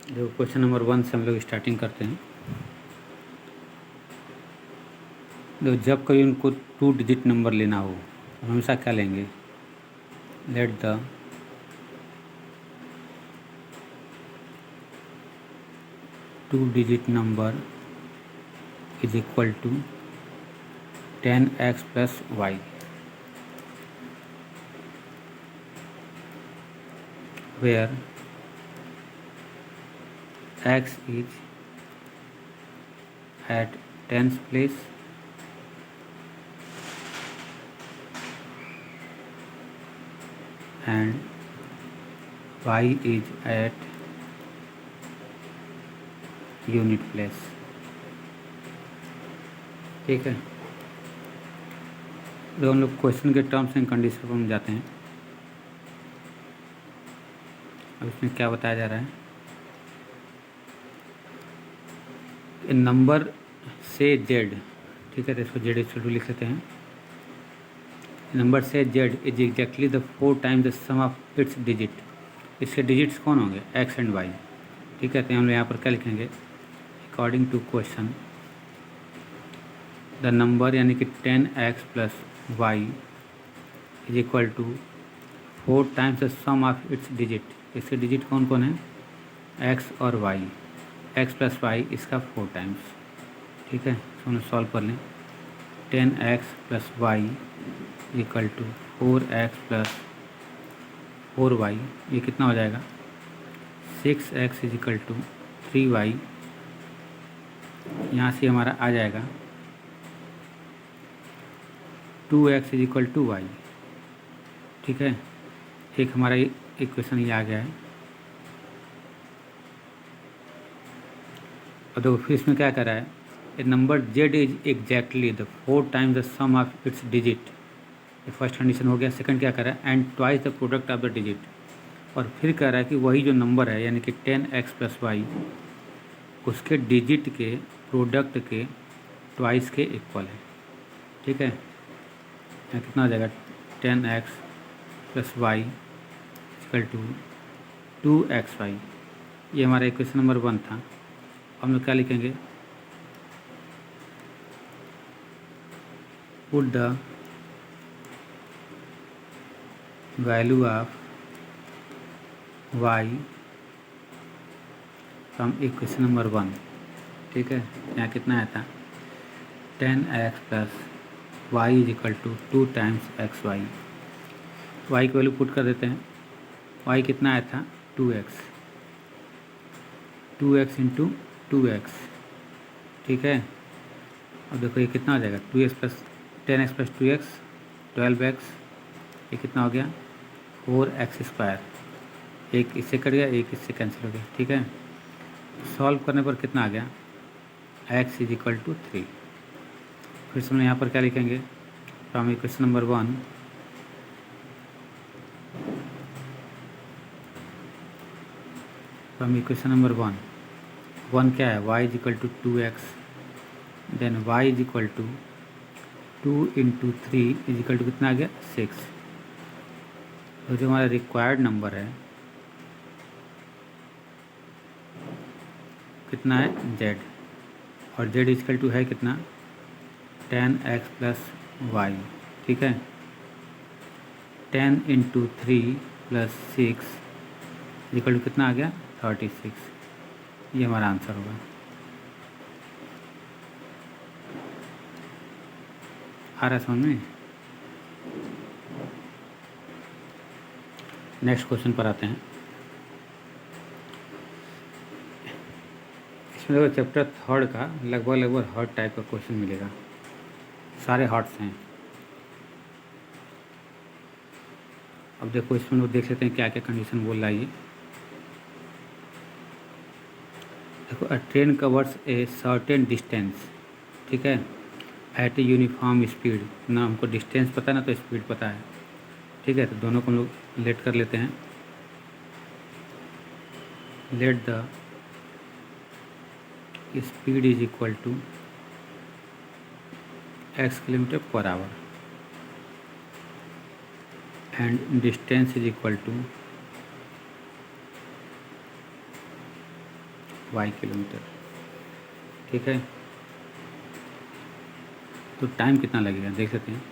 जो question number 1 से हम लोग स्टार्टिंग करते हैं। तो जब कभी उनको 2 डिजिट नंबर लेना हो तो हमेशा क्या लेंगे? Let the two digit number is equal to 10x plus Y, where x is at tens place and y is at unit place. ठीक है, तो हम लोग क्वेश्चन के टर्म्स एंड कंडीशन में जाते हैं। अब इसमें क्या बताया जा रहा है? नंबर से जेड, ठीक है, तो इसको जेड इक्वल टू लिख लेते हैं। नंबर से Z is exactly the 4 times the sum of its digit. इसके डिजिट्स कौन होंगे? X and Y. ठीक है, तो हम लोग यहाँ पर क्या लिखेंगे? According to question the number यानी कि 10x plus Y is equal to 4 times the sum of its digit. इसके डिजिट कौन कौन है? एक्स और वाई। एक्स प्लस वाई इसका 4 टाइम्स। ठीक है, तो हम सॉल्व कर लें। 10x plus Y equal to 4x plus 4y, ये कितना हो जाएगा? 6x is equal to 3y। यहाँ से हमारा आ जाएगा 2x is equal to y. ठीक है, एक हमारा इक्वेशन ये आ गया है। और देखो फिर इसमें क्या कर रहा है? A number z is exactly the 4 times the sum of its digit. ये फर्स्ट कंडीशन हो गया। सेकंड क्या कर रहा है? And twice the product of the digit. और फिर कह रहा है कि वही जो नंबर है यानी कि 10x प्लस वाई उसके डिजिट के प्रोडक्ट के ट्वाइस के इक्वल है। ठीक है, यहाँ कितना हो जाएगा? 10x plus Y equal to 2xy। ये हमारा इक्वेशन नंबर 1 था। हम लोग क्या लिखेंगे? Put the value of y from equation number 1। ठीक है, यहाँ कितना आया था? 10x plus Y is equal to 2 times X Y. Y की वैल्यू पुट कर देते हैं। वाई कितना आया था? 2x। 2x into 2x। ठीक है, और देखो ये कितना हो जाएगा? 2x plus 10x plus 2x 12x। ये कितना हो गया? 4x square. एक इससे कट गया, एक इससे कैंसिल हो गया। ठीक है, सॉल्व करने पर कितना आ गया? x is equal to 3। फिर से हम यहाँ पर क्या लिखेंगे? From equation number 1 from equation number 1 क्या है? y is equal to 2x, then y is equal to 2 into 3 is equal to कितना आ गया? 6। तो जो हमारा रिक्वायर्ड नंबर है कितना है? z। और z इज इक्वल टू है कितना? 10x plus y. ठीक है, 10 इंटू 3 प्लस 6 इक्वल टू कितना आ गया? 36। ये हमारा आंसर होगा। आ रहा है समझ में? नेक्स्ट क्वेश्चन पर आते हैं। इसमें देखो चैप्टर 3 का लगभग हर टाइप का क्वेश्चन मिलेगा। सारे हार्ट्स हैं। अब देखो इसमें लोग देख लेते हैं क्या क्या कंडीशन बोल रहा है ये। देखो अ train covers a certain distance, ठीक है, एट ए यूनिफॉर्म स्पीड। ना हमको डिस्टेंस पता है ना तो स्पीड पता है। ठीक है, तो दोनों को हम लोग लेट कर लेते हैं। Let the speed is equal to x kilometre per hour and distance is equal to Y kilometre. ठीक है, तो टाइम कितना लगेगा देख सकते हैं।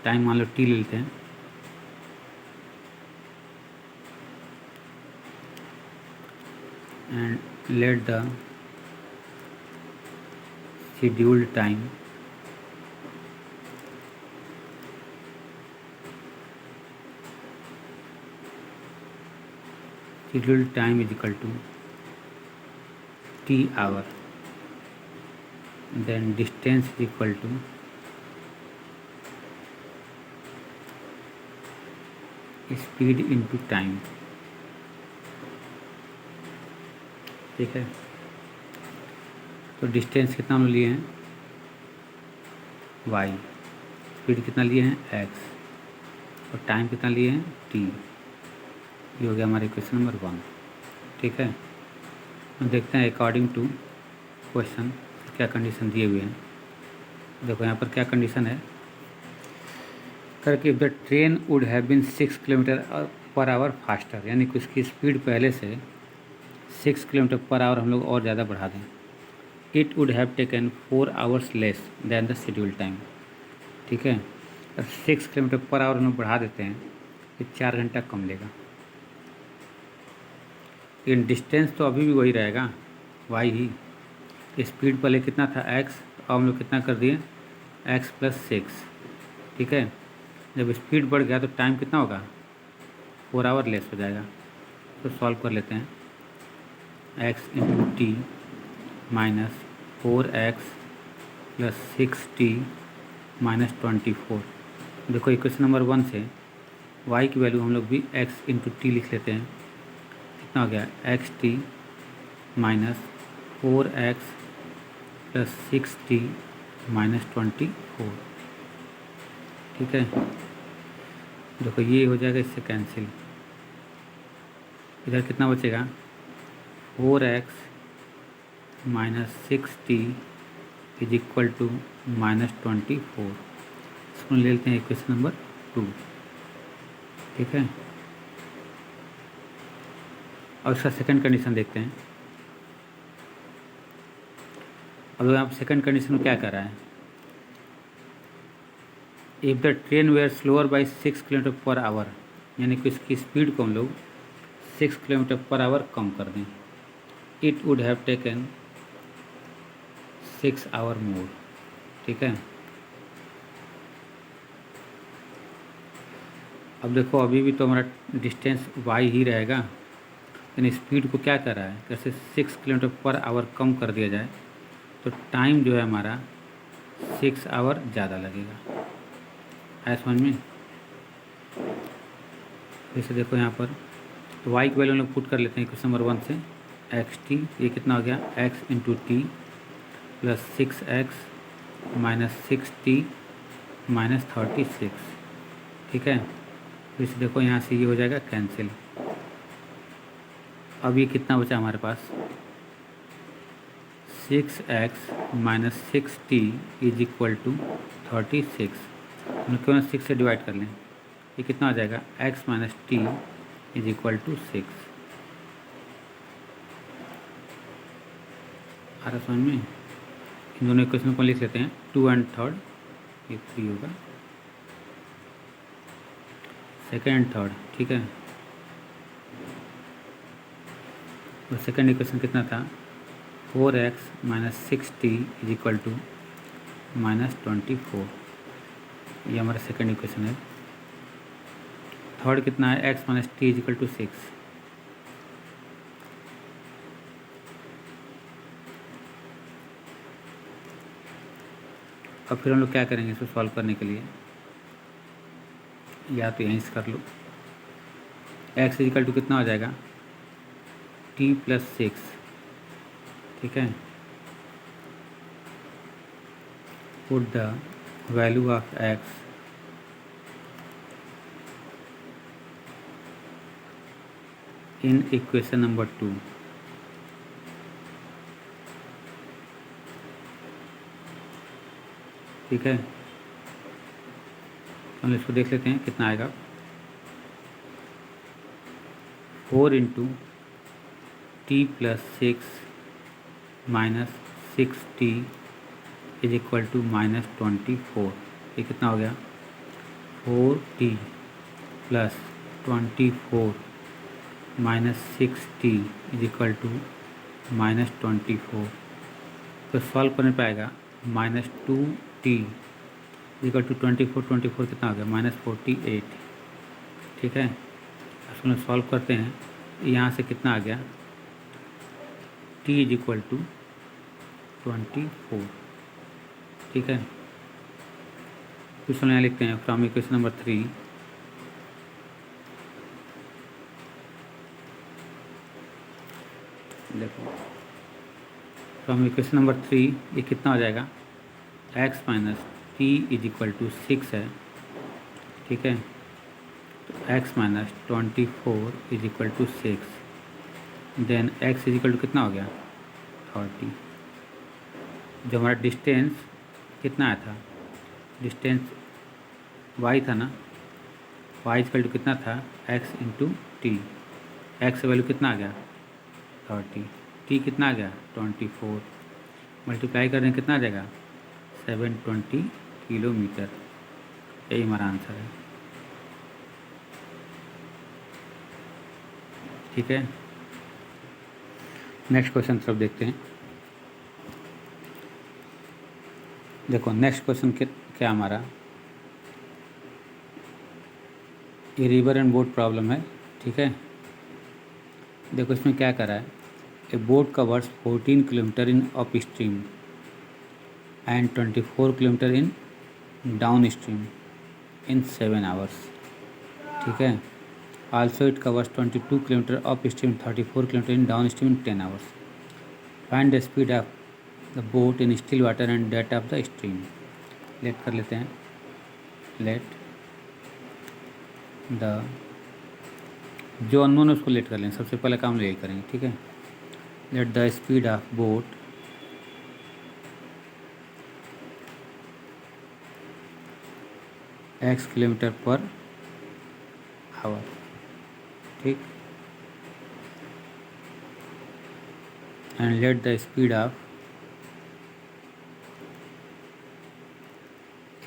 टाइम मान लो टी ले लेते हैं, and let the scheduled time is equal to t hour, then distance is equal to speed into time। ठीक है, तो डिस्टेंस कितना हम लिए हैं y, स्पीड कितना लिए हैं x, और टाइम कितना लिए हैं t। ये हो गया हमारे क्वेश्चन नंबर 1। ठीक है, हम देखते हैं अकॉर्डिंग टू क्वेश्चन क्या कंडीशन दिए हुए हैं। देखो यहाँ पर क्या कंडीशन है करके, the train would have been 6 kilometre per hour faster, यानी कि उसकी स्पीड पहले से 6 किलोमीटर पर आवर हम लोग और ज़्यादा बढ़ा दें। It would have taken 4 hours less than the schedule time. ठीक है, और 6 किलोमीटर पर आवर हम लोग बढ़ा देते हैं, ये 4 घंटा कम लेगा। लेकिन डिस्टेंस तो अभी भी वही रहेगा वाई ही। स्पीड पहले कितना था x, अब हम लोग कितना कर दिए x + 6। ठीक है, जब स्पीड बढ़ गया तो टाइम कितना होगा 4 आवर लेस हो जाएगा। तो सॉल्व कर लेते हैं, x × t - 4x + 6t - 24। देखो इक्वेशन नंबर 1 से y की वैल्यू हम लोग भी x × t लिख लेते हैं। कितना हो गया xt - 4x + 6t - 24। ठीक है, देखो ये हो जाएगा, इससे कैंसिल। इधर कितना बचेगा 4x - 6t = -24। इसको ले लेते हैं इक्वेशन नंबर 2। ठीक है, और इसका सेकंड कंडीशन देखते हैं। अब यहाँ सेकंड कंडीशन में क्या कर रहा है, if the train were slower by 6 kilometre per hour, यानी कि इसकी स्पीड को हम लोग 6 किलोमीटर पर आवर कम कर दें। It would have taken 6 hour more. ठीक है, अब देखो अभी भी तो हमारा डिस्टेंस वाई ही रहेगा, यानी स्पीड को क्या कर रहा है, कैसे 6 किलोमीटर पर आवर कम कर दिया जाए तो टाइम जो है हमारा 6 आवर ज़्यादा लगेगा। है समझ में। जैसे देखो यहाँ पर तो वाई की वैल्यू हम लोग पुट कर लेते हैं क्वेश्चन नंबर 1 से। एक्स टी, ये कितना हो गया x × t + 6x - 6t - 36। ठीक है, फिर से देखो यहाँ से ये हो जाएगा कैंसिल। अब ये कितना बचा हमारे पास 6x - 6t = 36। हम लोग क्यों 6 से डिवाइड कर लें, ये कितना हो जाएगा x - t = 6। आ रहा समझ में। इन दोनों इक्वेशन को लिख लेते हैं 2 और 3, ये 3 होगा, सेकेंड एंड थर्ड। ठीक है, तो सेकेंड इक्वेशन कितना था 4x - 6t = -24। ये हमारा सेकेंड इक्वेशन है। थर्ड कितना है x - t = 6। अब फिर हम लोग क्या करेंगे इसको सॉल्व करने के लिए, या तो यहीं से कर लो। x = कितना हो जाएगा t + 6। ठीक है, put the value of x in equation number 2। ठीक है, हम इसको देख लेते हैं कितना आएगा 4 × t plus 6 minus 6t is equal to -24। ये कितना हो गया? 4t plus 24 minus 6t is equal to -24। तो सॉल्व करने पाएगा -2t इक्वल टू 24 कितना हो गया? -48। ठीक है, इसको सॉल्व करते हैं। यहाँ से कितना आ गया? t is equal to 24। ठीक है, क्वेश्चन यहाँ लिखते हैं फ्रॉम इक्वेशन नंबर 3 देखो, फ्रॉम इक्वेशन नंबर 3 ये कितना हो जाएगा? x minus t is equal to 6 है। ठीक है, तो x minus 24 is equal to 6, then x is equal to कितना हो गया? 30। जो हमारा डिस्टेंस कितना आया था? डिस्टेंस y था ना, y इक्वल टू कितना था? x into T. x value कितना आ गया? 30। t कितना आ गया? 24। मल्टीप्लाई करने कितना आ जाएगा? 720 किलोमीटर। यही हमारा आंसर है। ठीक है, नेक्स्ट क्वेश्चन सब देखते हैं। देखो नेक्स्ट क्वेश्चन क्या हमारा, ये रिवर एंड बोट प्रॉब्लम है। ठीक है, देखो इसमें क्या करा है, a boat covers 14 kilometre in upstream and 24 kilometre in downstream in 7 hours. ठीक है, also it covers 22 kilometre upstream 34 kilometre in downstream in 10 hours. Find the speed of the boat in still water and that of the stream. Let कर लेते हैं, let the, जो unknown है उसको late कर लें, सबसे पहले काम यही करेंगे। ठीक है, let the speed of boat x kilometre per hour. ठीक, and let the speed of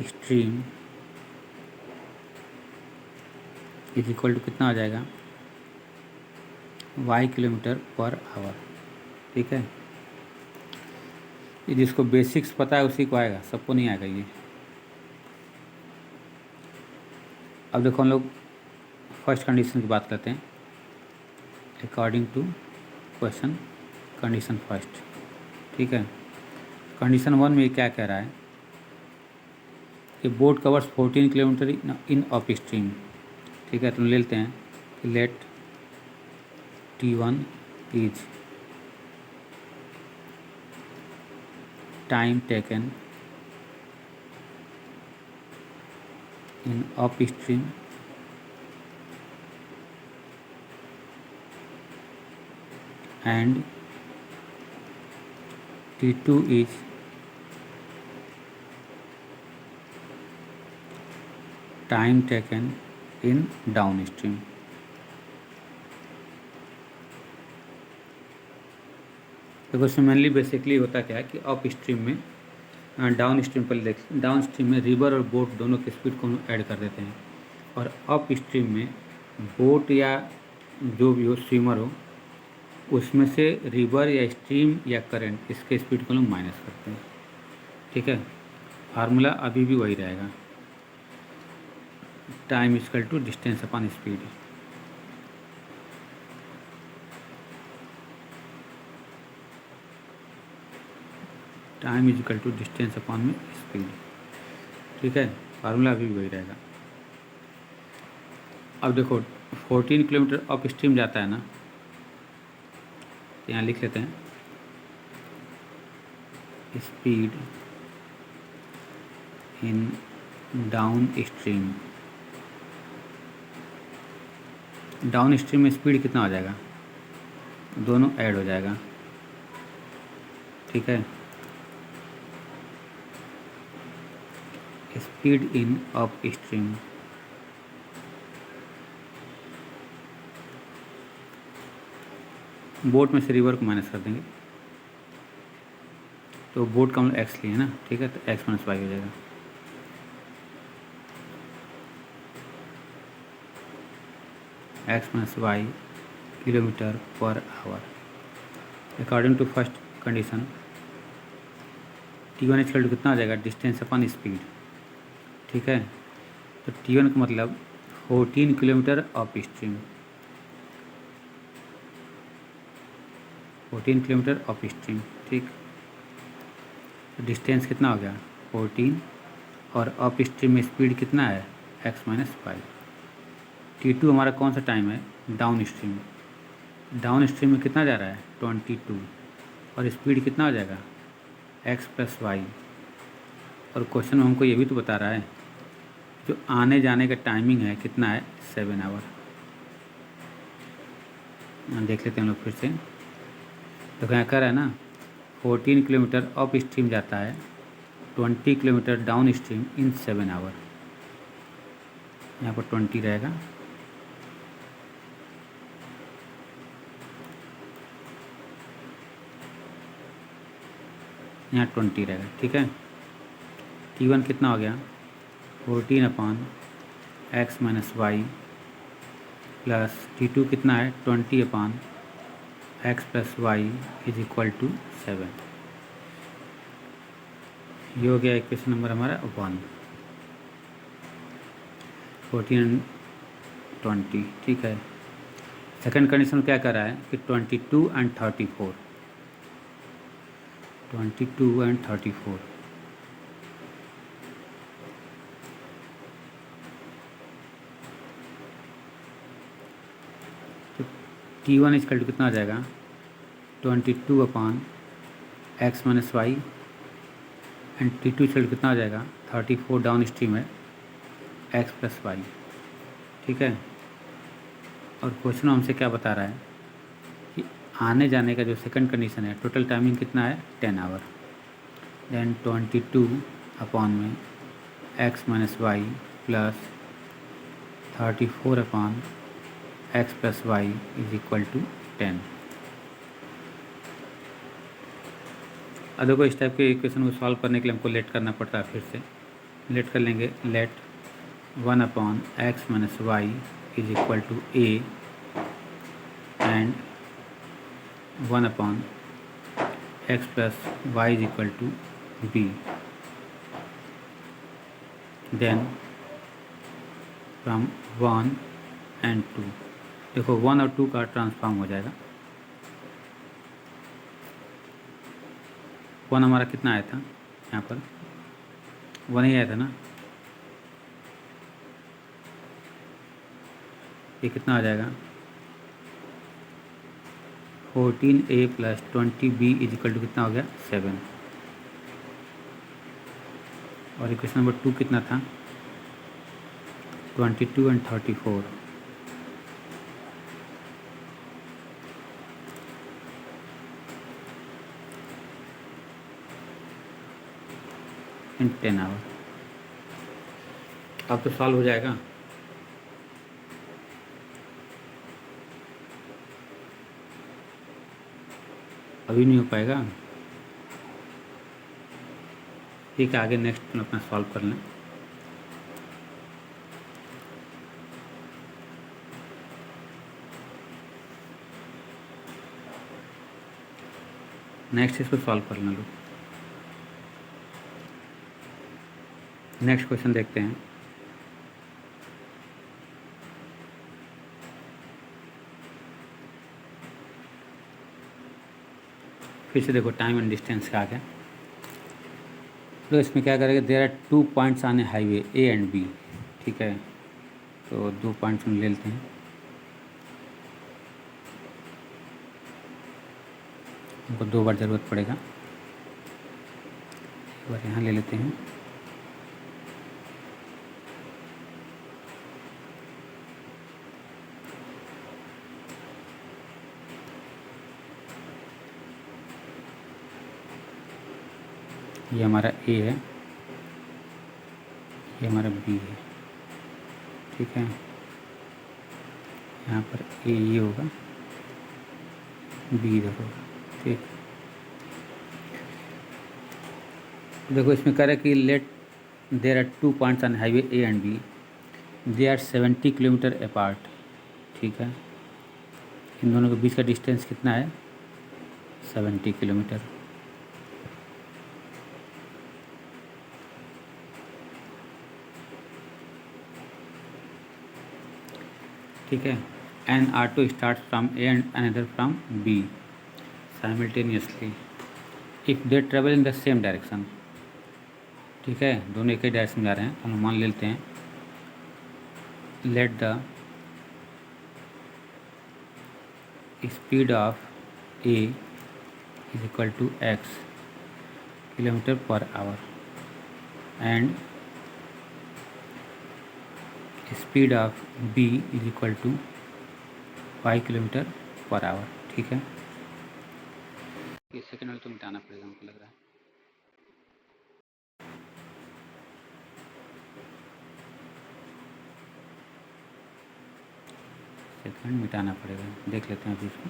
stream is equal to कितना आ जाएगा? y kilometre per hour. ठीक है, ये जिसको बेसिक्स पता है उसी को आएगा, सबको नहीं आएगा ये। अब देखो हम लोग फर्स्ट कंडीशन की बात करते हैं according to question condition first. ठीक है, कंडीशन 1 में क्या कह रहा है कि boat covers 14 kilometre in upstream. ठीक है, तो ले लेते हैं कि let T1 is time taken in upstream and T2 is time taken in downstream। देखो इसमें मेनली बेसिकली होता क्या है कि अप स्ट्रीम में डाउन स्ट्रीम पर देख, डाउन स्ट्रीम में रिवर और बोट दोनों की स्पीड को ऐड कर देते हैं, और अप स्ट्रीम में बोट या जो भी हो स्विमर हो उसमें से रिवर या स्ट्रीम या करंट इसके स्पीड को लोग माइनस करते हैं। ठीक है, फार्मूला अभी भी वही रहेगा, time equal to distance upon speed. Time is equal to distance upon में स्पीड। ठीक है, फार्मूला अभी भी वही रहेगा। अब देखो 14 किलोमीटर अप स्ट्रीम जाता है ना, यहाँ लिख लेते हैं speed in down stream. Down stream में स्पीड कितना हो जाएगा? दोनों ऐड हो जाएगा। ठीक है, speed in up stream boat में से रिवर को माइनस कर देंगे, तो बोट का हम एक्स लिए ना, ठीक है, तो एक्स माइनस वाई हो जाएगा। X minus y kilometre per hour. According to first condition T1 equal to कितना आ जाएगा, डिस्टेंस अपन स्पीड, ठीक है। तो T1 का मतलब 14 kilometre up stream, 14 kilometre upstream, ठीक। तो डिस्टेंस कितना हो गया 14, और अप स्ट्रीम में स्पीड कितना है x माइनस वाई। T2 हमारा कौन सा टाइम है, डाउन स्ट्रीम, डाउन स्ट्रीम में कितना जा रहा है 22, और स्पीड कितना हो जाएगा x प्लस वाई। और क्वेश्चन में हमको ये भी तो बता रहा है जो आने जाने का टाइमिंग है कितना है 7 आवर। देख लेते हैं हम लोग फिर से, तो क्या कर रहा है ना 14 किलोमीटर अप स्ट्रीम जाता है, 20 kilometre downstream in 7 hour. यहाँ पर 20 रहेगा, यहाँ 20 रहेगा, ठीक है। T1 कितना हो गया 14 upon x minus y, plus T2 कितना है 20 upon x plus Y is equal to 7। ये हो गया इक्वेशन नंबर हमारा 1, 14 20, ठीक है। सेकंड कंडीशन क्या कर रहा है कि 22 एंड 34, 22 एंड 34, तो T1 इक्वल टू कितना आ जाएगा 22 upon x minus y, and T2 equal to कितना आ जाएगा 34 डाउन स्ट्रीम है एक्स प्लस वाई, ठीक है। और क्वेश्चन हमसे क्या बता रहा है कि आने जाने का जो सेकंड कंडीशन है टोटल टाइमिंग कितना है 10 आवर, देन 22 अपॉन में x minus y plus 34 upon x plus Y is equal to 10। अब देखो इस टाइप के इक्वेशन को सॉल्व करने के लिए हमको लेट करना पड़ता है, फिर से लेट कर लेंगे। Let 1 upon x minus y is equal to a and 1 upon x plus Y is equal to b, then from 1 and 2, देखो 1 और 2 का ट्रांसफॉर्म हो जाएगा। 1 हमारा कितना आया था, यहाँ पर 1 ही आया था ना, ये कितना आ जाएगा 14a plus 20b is equal to कितना हो गया 7। और इक्वेशन नंबर 2 कितना था 22 एंड 34, इन 10 आवर। अब तो सॉल्व हो जाएगा। अभी नहीं हो पाएगा, ठीक है, आगे नेक्स्ट अपना सॉल्व कर लें। नेक्स्ट इसको सॉल्व कर लें लोग। नेक्स्ट क्वेश्चन देखते हैं। फिर से देखो टाइम एंड डिस्टेंस का आ गया। तो इसमें क्या करेंगे, देयर आर 2 पॉइंट्स आने हाईवे ए एंड बी, ठीक है। तो 2 पॉइंट्स हम ले लेते हैं, हमको 2 बार ज़रूरत पड़ेगा। एक बार यहाँ ले लेते हैं, ये हमारा ए है, ये हमारा बी है, ठीक है। यहाँ पर ए ये होगा, बी इधर होगा। ठीक, देखो इसमें कह रहा है कि let there are 2 points on highway A and B, they are 70 kilometre apart. ठीक है, इन दोनों के बीच का डिस्टेंस कितना है? 70 किलोमीटर। ठीक है, an auto start from A and another from B simultaneously if they travel in the same direction. ठीक है, दोनों एक ही डायरेक्शन में जा रहे हैं। हम मान लेते हैं let the speed of A is equal to x kilometre per hour and speed of B is equal to 5 kilometre per hour. ठीक है, ये सेकंड वाला तो मिटाना पड़ेगा हमको लग रहा है। सेकंड मिटाना पड़ेगा, देख लेते हैं अभी इसको।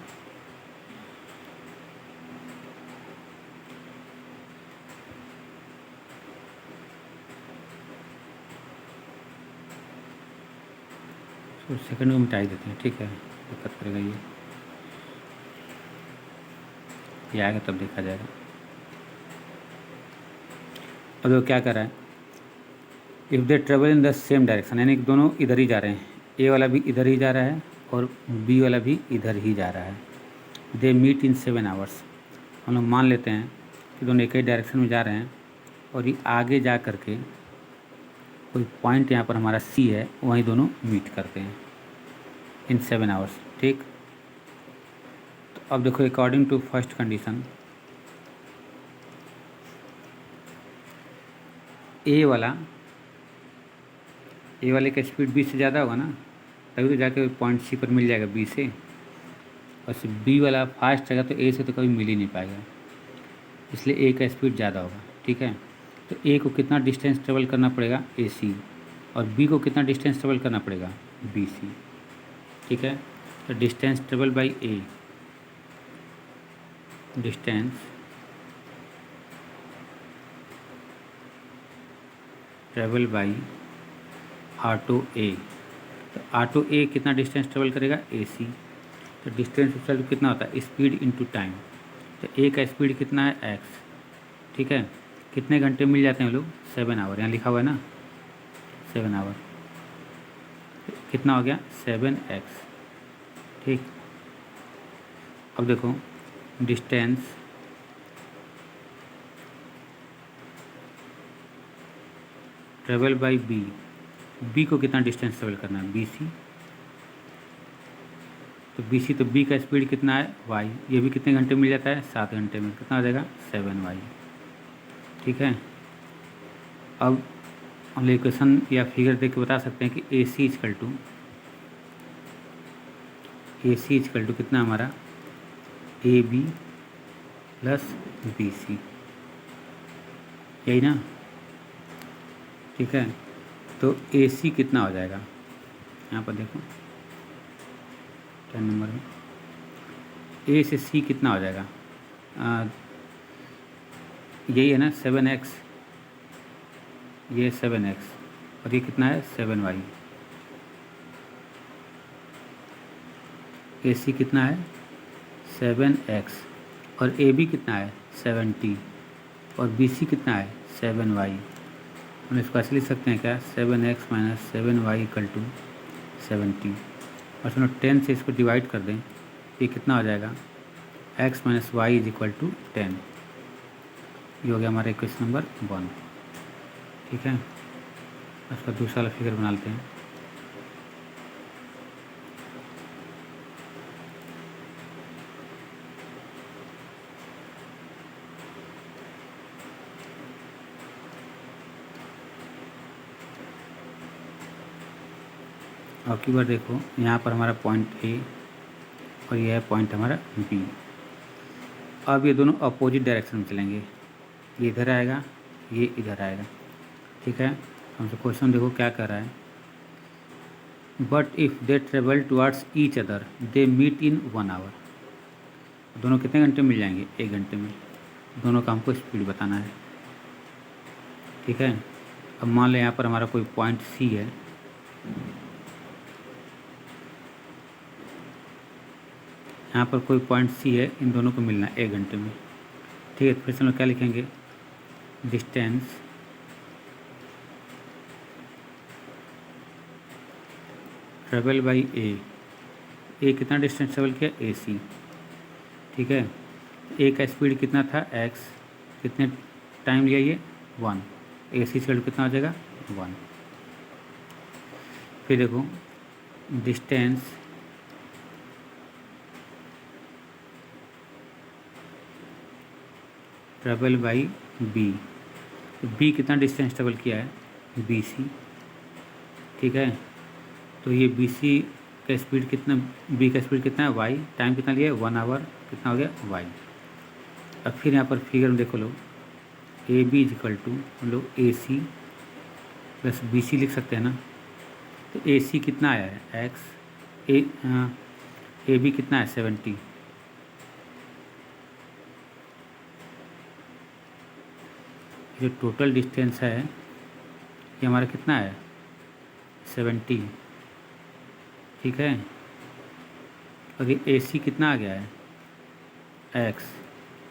तो सेकंड को मिटा ही देते हैं। ठीक है, दिक्कत करेगा ये आएगा तब देखा जाएगा। और देखो क्या कर रहा है, if they travel in the same direction, यानी कि दोनों इधर ही जा रहे हैं। ए वाला भी इधर ही जा रहा है और बी वाला भी इधर ही जा रहा है। They meet in 7 hours. हम लोग मान लेते हैं कि दोनों एक ही डायरेक्शन में जा रहे हैं और ये आगे जा कर के कोई पॉइंट यहाँ पर हमारा सी है, वहीं दोनों मीट करते हैं इन 7 आवर्स। ठीक, तो अब देखो अकॉर्डिंग टू फर्स्ट कंडीशन ए वाले का स्पीड बी से ज़्यादा होगा ना, तभी तो जाके पॉइंट सी पर मिल जाएगा बी से। और बी वाला फास्ट रहेगा तो ए से तो कभी मिल ही नहीं पाएगा, इसलिए ए का स्पीड ज़्यादा होगा। ठीक है, तो ए को कितना डिस्टेंस ट्रेवल करना पड़ेगा? ए सी। और बी को कितना डिस्टेंस ट्रेवल करना पड़ेगा? B C. ठीक है, तो distance travel by A, distance travel by auto A. तो ऑटो ए कितना डिस्टेंस ट्रेवल करेगा? ए सी। तो डिस्टेंस ट्रेवल कितना होता है? Speed into time. तो ए का स्पीड कितना है? एक्स। ठीक है, कितने घंटे मिल जाते हैं लोग? 7 आवर। यहाँ लिखा हुआ है ना 7 आवर। कितना हो गया? 7x। ठीक, अब देखो distance travel by B, B को कितना डिस्टेंस ट्रेवल करना है? B C. तो बी सी, तो बी का स्पीड कितना है? वाई। ये भी कितने घंटे मिल जाता है? 7 घंटे में। कितना हो जाएगा? 7y। ठीक है, अब हम इक्वेशन या फिगर देख के बता सकते हैं कि ए सी इजकल टू कितना हमारा? A B plus B C, यही ना। ठीक है, तो ए सी कितना हो जाएगा? यहाँ पर देखो 10 नंबर में ए से सी कितना हो जाएगा? यही है ना 7x, ये 7x और ये कितना है? 7y। ए सी कितना है? 7x और ए बी कितना है? 70 और बी सी कितना है? 7y। हम इसको ऐसे लिख सकते हैं क्या? 7x minus 7y equal to 70। और सुनो 10 से इसको डिवाइड कर दें, ये कितना हो जाएगा? x minus y is equal to 10। ये हो गया हमारा इक्वेशन नंबर 1। ठीक है, उसका दूसरा वाला फिगर बना लेते हैं। और की बार देखो यहाँ पर हमारा पॉइंट ए और यह है पॉइंट हमारा बी। अब ये दोनों अपोजिट डायरेक्शन में चलेंगे, ये इधर आएगा, ये इधर आएगा। ठीक है, हमसे क्वेश्चन देखो क्या कर रहा है, but if they travel towards each other they meet in 1 hour. दोनों कितने घंटे मिल जाएंगे? 1 घंटे में। दोनों का हमको स्पीड बताना है, ठीक है। अब मान लें यहाँ पर हमारा कोई पॉइंट सी है, यहाँ पर कोई पॉइंट सी है, इन दोनों को मिलना है 1 घंटे में, ठीक है। फिर से हम लोग क्या लिखेंगे? डिस्टेंस ट्रेवल बाई ए कितना डिस्टेंस ट्रेवल किया? ए सी, ठीक है। ए का स्पीड कितना था? एक्स, कितने टाइम लिया ये? 1। ए सी स्पीड कितना हो जाएगा? 1। फिर देखो डिस्टेंस ट्रेवल बाई बी, तो बी कितना डिस्टेंस ट्रेवल किया है? बी सी, ठीक है। तो ये बी सी का स्पीड कितना, बी का स्पीड कितना है? वाई, टाइम कितना लिया है? 1 आवर, कितना हो गया? वाई। अब फिर यहाँ पर फिगर में देखो लोग, A B is equal to, हम लोग ए सी प्लस बी सी लिख सकते हैं ना। तो ए सी कितना आया है? एक्स, ए बी कितना है? 70। जो टोटल डिस्टेंस है ये हमारा कितना है? 70, ठीक है। और ये ए सी कितना आ गया है? एक्स,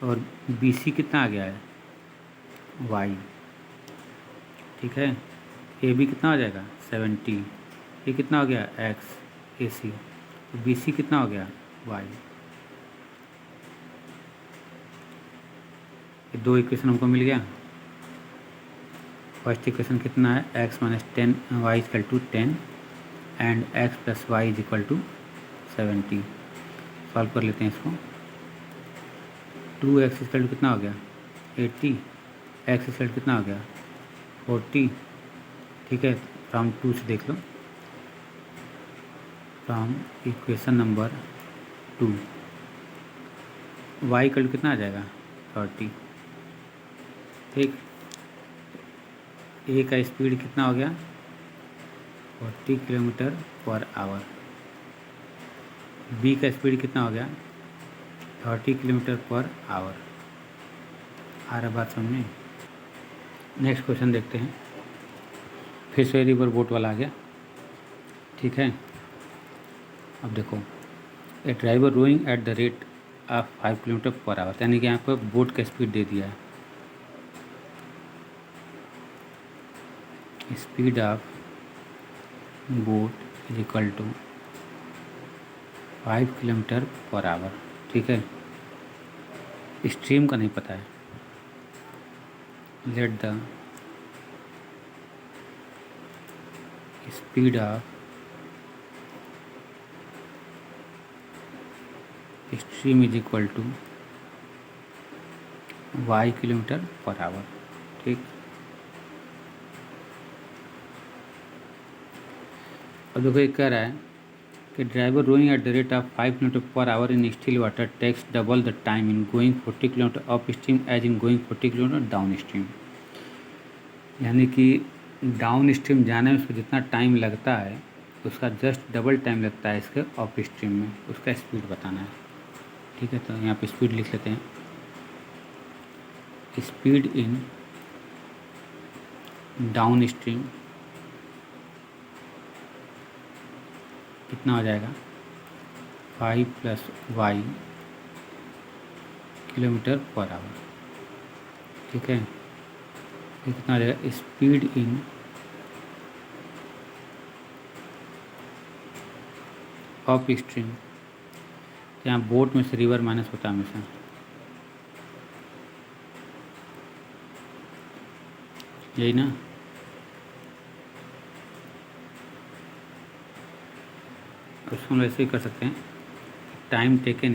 और बी सी कितना आ गया है? वाई, ठीक है। ए बी कितना हो जाएगा? 70, ये कितना हो गया? एक्स ए सी, बी सी कितना हो गया? वाई। ये दो इक्वेशन हमको मिल गया। फर्स्ट इक्वेशन कितना है? X minus 10 y equal to 10 and x plus Y is equal to 70। Solve कर लेते हैं इसको। 2x इक्वल टू कितना हो गया? 80, एक्स इक्वल टू कितना हो गया? 40, ठीक है। फ्रॉम 2 से देख लो, from equation number 2 y equal to कितना आ जाएगा? 30, ठीक। ए का स्पीड कितना हो गया? 40 किलोमीटर पर आवर। बी का स्पीड कितना हो गया? 30 किलोमीटर पर आवर। आ रहा बात समझ में? नेक्स्ट क्वेश्चन देखते हैं। फिर से रिवर बोट वाला आ गया, ठीक है। अब देखो, a driver rowing at the rate of 5 kilometre per hour, यानी कि यहाँ पर बोट का स्पीड दे दिया है। Speed of boat is equal to 5 kilometre per hour, ठीक है। स्ट्रीम का नहीं पता है। Let the speed of stream is equal to Y kilometre per hour, ठीक। अब देखो ये कह रहा है कि driver rowing at the rate of 5 kilometre per hour in still water takes double the time in going 40 kilometre upstream as in going 40 kilometre down stream. यानी कि डाउन स्ट्रीम जाने में उसको जितना टाइम लगता है उसका जस्ट डबल टाइम लगता है इसके अप स्ट्रीम में, उसका स्पीड बताना है, ठीक है। तो यहाँ पे स्पीड लिख लेते हैं। स्पीड इन डाउन स्ट्रीम कितना हो जाएगा? 5 plus y kilometre per hour, ठीक है। ये कितना हो जाएगा? स्पीड इन अप स्ट्रीम, यहाँ बोट में से रिवर माइनस होता है हमेशा, यही ना। उसको हम ऐसे ही कर सकते हैं, time taken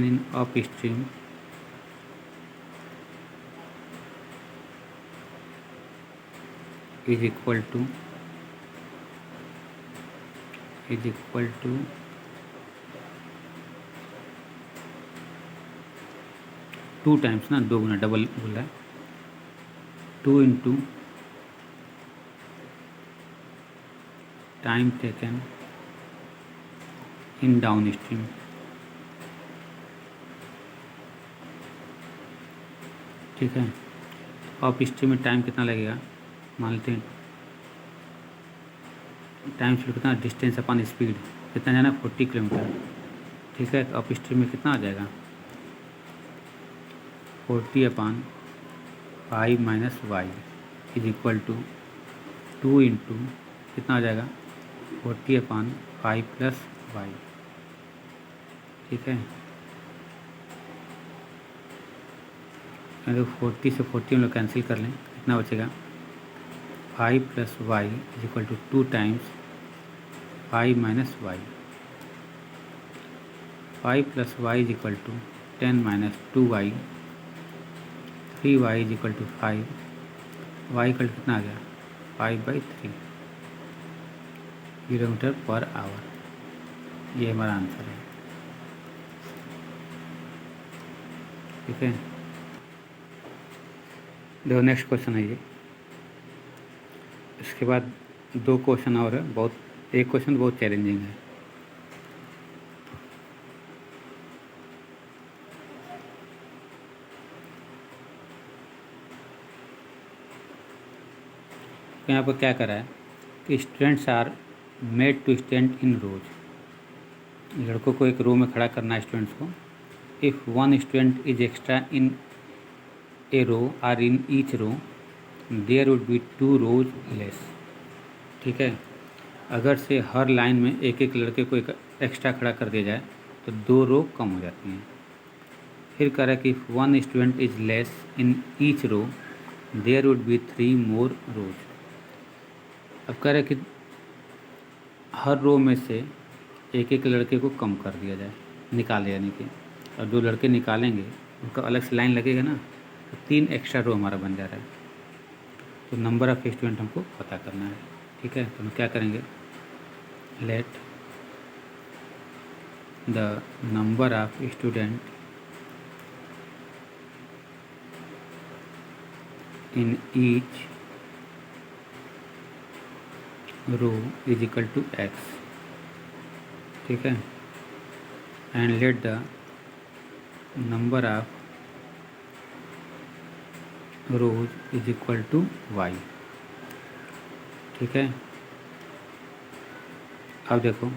in upstream is equal to 2 times ना, 2 गुना, डबल बोला है, 2 into time taken in downstream. ठीक है, अप स्ट्रीम में टाइम कितना लगेगा, मान लेते हैं टाइम स्पीड कितना, डिस्टेंस अपन स्पीड कितना जाना 40 किलोमीटर। ठीक है, तो अप स्ट्रीम में कितना आ जाएगा 40/5 minus y is equal to 2 into कितना आ जाएगा 40/5 प्लस वाई। ठीक है, तो 40 से 40 हम लोग कैंसिल कर लें, कितना बचेगा 5 plus Y is equal to 2 times 5 minus y. 5 plus Y is equal to 10 minus 2y, 3y is equal to 5, y equal कितना आ गया 5/3 किलोमीटर पर आवर। ये हमारा आंसर है। ठीक है, देखो नेक्स्ट क्वेश्चन है ये। इसके बाद 2 क्वेश्चन और है, बहुत एक क्वेश्चन बहुत चैलेंजिंग है। यहाँ पर क्या करा है कि students are made to stand in rows. लड़कों को एक रो में खड़ा करना है स्टूडेंट्स को। If one student is extra in a row or in each row there would be 2 rows less. ठीक है, अगर से हर लाइन में एक एक लड़के को एक एक्स्ट्रा खड़ा कर दिया जाए तो 2 रो कम हो जाती हैं। फिर कह रहा है कि if one student is less in each row there would be 3 more rows. अब कह रहा है कि हर रो में से एक एक लड़के को कम कर दिया जाए, निकाले यानी कि, और जो लड़के निकालेंगे उनका अलग से लाइन लगेगा ना, तो 3 एक्स्ट्रा रो हमारा बन जा रहा है। तो नंबर ऑफ स्टूडेंट हमको पता करना है। ठीक है, तो हम क्या करेंगे, let the number of student in each row is equal to x. ठीक है, and let the number of rows is equal to y. ठीक है, अब देखो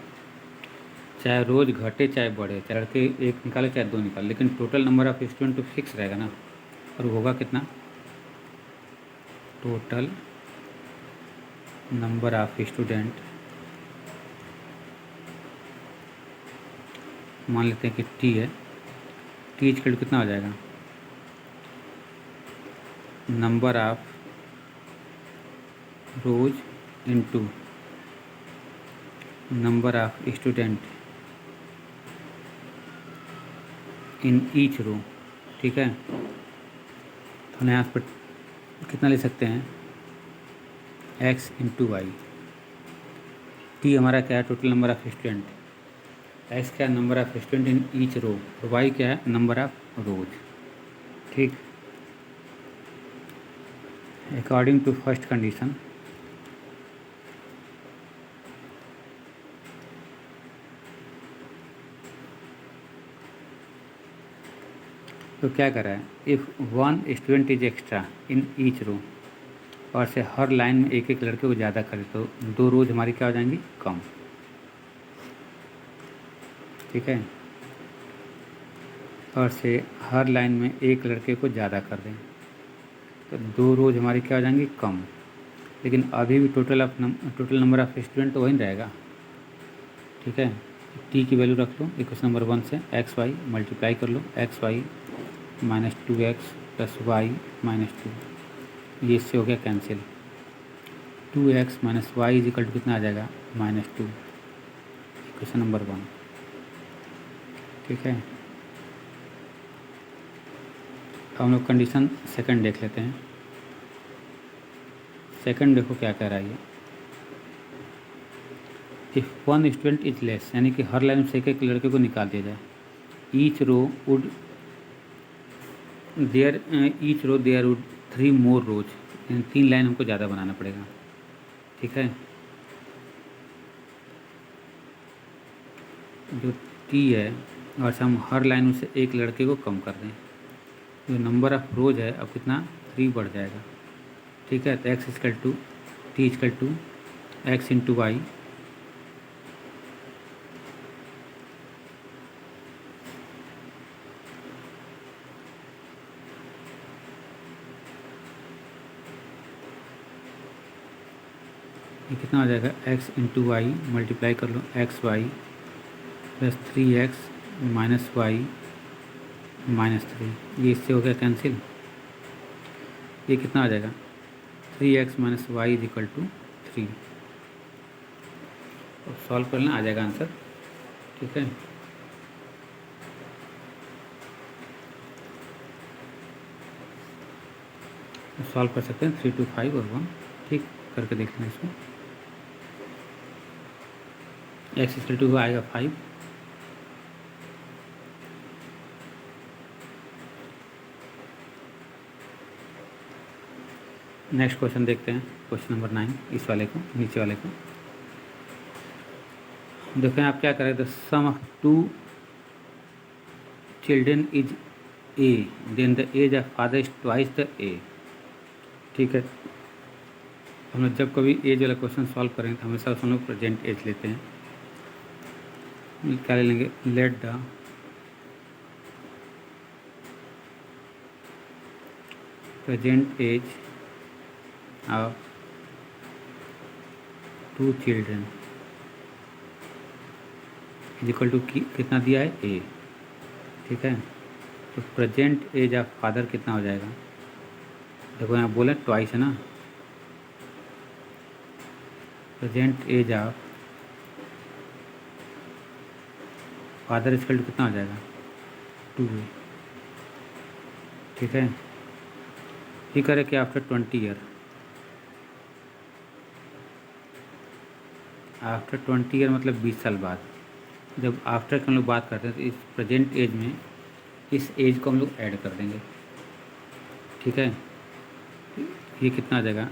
चाहे रोज घटे चाहे बढ़े, चाहे लड़के एक निकाले चाहे 2 निकाले, लेकिन टोटल नंबर ऑफ स्टूडेंट तो फिक्स रहेगा ना। और होगा कितना, टोटल नंबर ऑफ स्टूडेंट, मान लेते हैं कि टी है, टी इक्वल कितना हो जाएगा, number of rows into number of student in each row. ठीक है, तो हम यहाँ पर कितना ले सकते हैं, x इंटू वाई। टी हमारा क्या है, total number of student, x क्या है, number of student in each row, और y क्या है, नंबर ऑफ रोज। ठीक, अकॉर्डिंग टू फर्स्ट कंडीशन तो क्या कर रहा है, if one student is extra in each row, और से हर लाइन में एक एक लड़के को ज़्यादा करे तो 2 रोज हमारी क्या हो जाएंगी, कम। ठीक है, और से हर लाइन में एक लड़के को ज़्यादा कर दें तो 2 रोज हमारी क्या हो जाएंगी, कम। लेकिन अभी भी टोटल नंबर ऑफ स्टूडेंट तो वही रहेगा। ठीक है, टी की वैल्यू रख लो इक्वेशन नंबर 1 से, एक्स वाई मल्टीप्लाई कर लो, x y minus 2x plus y minus 2, ये इससे हो गया cancel. 2x minus y is equal to कितना आ जाएगा, -2, इक्वेशन नंबर 1। ठीक है, अब हम लोग कंडीशन सेकंड देख लेते हैं। सेकंड देखो क्या कह रहा है ये, if one student is less, यानी कि हर लाइन से एक एक लड़के को निकाल दिया जाए, each row would there would 3 more rows, यानी 3 लाइन हमको ज़्यादा बनाना पड़ेगा। ठीक है, जो टी है और से हम हर लाइन में से एक लड़के को कम कर दें, जो नंबर ऑफ रोज है अब कितना 3 बढ़ जाएगा। ठीक है, तो x equal to t equal to x into y ये कितना हो जाएगा, एक्स इंटू वाई मल्टीप्लाई कर लो x y plus 3x minus y minus 3, ये इससे हो गया कैंसिल। ये कितना आ जाएगा 3x minus y is equal to 3। और सॉल्व कर लेना, आ जाएगा आंसर। ठीक है, सॉल्व कर सकते हैं 3 2 5 और 1। ठीक, करके देख लें इसको। एक्स इक्वल टू आएगा 5, नेक्स्ट क्वेश्चन देखते हैं, क्वेश्चन नंबर 9, इस वाले को, नीचे वाले को। देखें आप क्या करें, the sum of 2 children is a, then the age of father is twice the a. ठीक है, हम लोग जब कभी एज वाला क्वेश्चन सॉल्व करेंगे तो हमेशा हम लोग प्रेजेंट एज लेते हैं। क्या ले लेंगे, let the present age of 2 children is equal to कितना दिया है ए। ठीक है, तो प्रेजेंट एज ऑफ फादर कितना हो जाएगा, देखो यहाँ बोले ट्वाइस है ना, present age of father is equal to कितना हो जाएगा 2। ठीक है, ये करे कि आफ्टर 20 ईयर, आफ्टर 20 ईयर मतलब 20 साल बाद। जब आफ्टर की हम लोग बात करते हैं तो इस प्रेजेंट एज में इस एज को हम लोग ऐड कर देंगे। ठीक है, ये कितना आ जाएगा,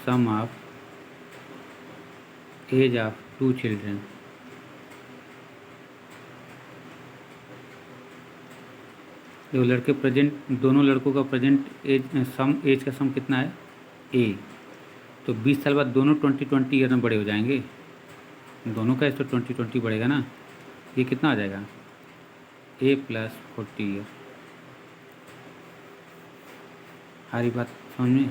सम ऑफ एज ऑफ 2 चिल्ड्रेन जो लड़के प्रेजेंट, दोनों लड़कों का प्रेजेंट एज सम, एज का सम कितना है ए, तो 20 साल बाद दोनों 20 ईयर में बड़े हो जाएंगे, दोनों का एज तो 20 बढ़ेगा ना। ये कितना आ जाएगा ए प्लस 40 ईयर। सारी बात समझ में।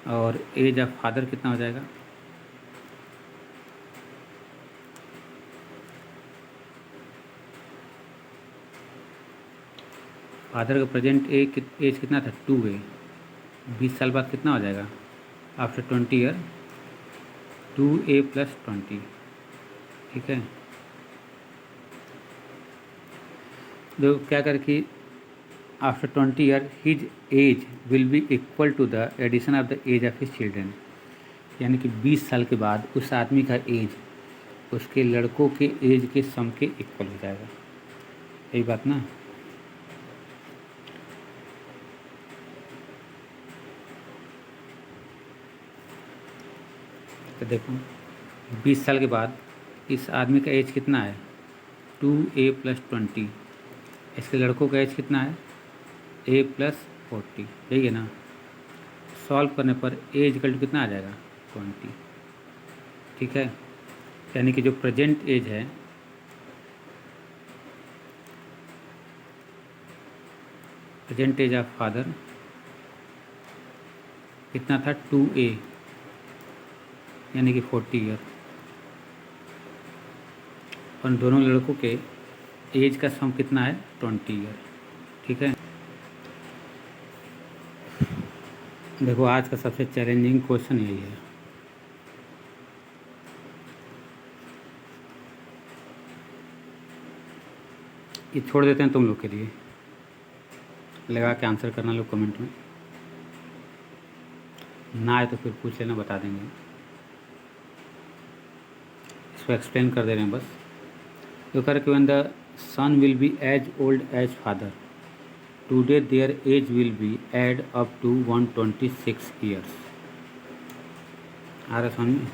और एज ऑफ फादर कितना हो जाएगा, फादर का प्रेजेंट एज कितना था 2 ए, 20 साल बाद कितना हो जाएगा आफ्टर 20 ईयर 2a प्लस 20। ठीक है, जो क्या कर कि after 20 year his age will be equal to the addition of the age of his children, यानी कि 20 साल के बाद उस आदमी का एज उसके लड़कों के एज के सम के इक्वल हो जाएगा। यही बात ना। तो देखो 20 साल के बाद इस आदमी का एज कितना है 2a प्लस 20, इसके लड़कों का एज कितना है a प्लस 40, यही है ना। सॉल्व करने पर एज इक्वल टू कितना आ जाएगा 20। ठीक है, यानी कि जो प्रेजेंट एज है प्रेजेंट एज ऑफ फादर कितना था 2a यानी कि 40 ईयर, और दोनों लड़कों के एज का सम कितना है 20 ईयर। ठीक है, देखो आज का सबसे चैलेंजिंग क्वेश्चन यही है। ये छोड़ देते हैं तुम लोग के लिए, लगा के आंसर करना लोग कमेंट में, ना आए तो फिर पूछ लेना, बता देंगे। इसको एक्सप्लेन कर दे रहे हैं बस। तो कर कि when the son will be as old as father today their age will be added up to 126 years. आ रहा समझ में,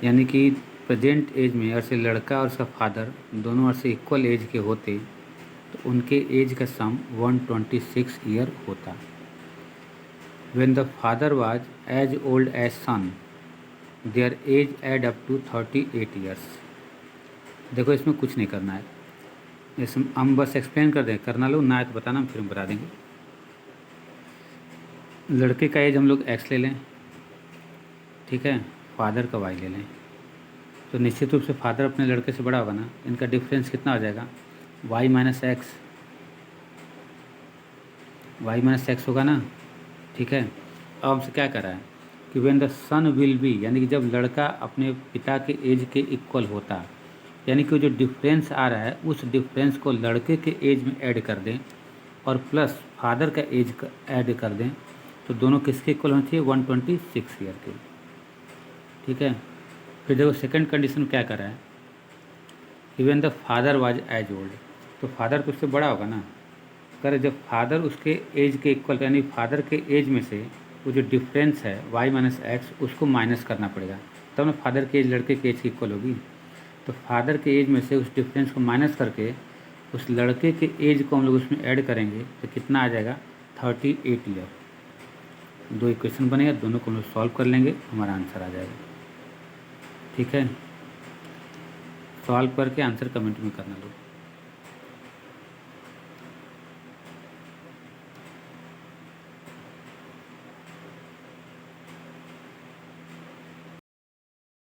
यानी कि प्रेजेंट एज में अगर से लड़का और उसका फादर दोनों अगर से इक्वल एज के होते तो उनके एज का सम 126 ईयर होता। When the father was as old as son their age add up to 38 years. देखो इसमें कुछ नहीं करना है, इसमें हम बस एक्सप्लेन कर दें, करना लो ना है तो बताना, फिर हम बता देंगे। लड़के का एज हम लोग एक्स ले लें, ठीक है, फादर का वाई ले लें, तो निश्चित रूप से फादर अपने लड़के से बड़ा होगा ना, इनका डिफरेंस कितना हो जाएगा, y minus x, y minus x होगा ना, ठीक है। अब हमसे क्या कर रहा है कि when the son will be, यानी कि जब लड़का अपने पिता के एज के इक्वल होता, यानी कि जो डिफरेंस आ रहा है उस डिफरेंस को लड़के के एज में ऐड कर दें और प्लस फादर का एज ऐड कर दें, तो दोनों किसके इक्वल होना चाहिए, 126 ईयर के, ठीक है। फिर देखो सेकंड कंडीशन क्या कर रहा है, even the father was as old, तो फादर तो उससे बड़ा होगा ना, कर जब फादर उसके एज के इक्वल, यानी फादर के एज में से वो जो डिफरेंस है वाई माइनस एक्स उसको माइनस करना पड़ेगा, तब ना फादर के एज लड़के के एज की इक्वल होगी। तो फादर के एज में से उस डिफरेंस को माइनस करके उस लड़के के एज को हम लोग उसमें ऐड करेंगे तो कितना आ जाएगा, 38 ईयर। दो इक्वेशन बनेगा, दोनों को हम लोग सॉल्व कर लेंगे, हमारा आंसर आ जाएगा, ठीक है। सॉल्व करके आंसर कमेंट में करना लोग।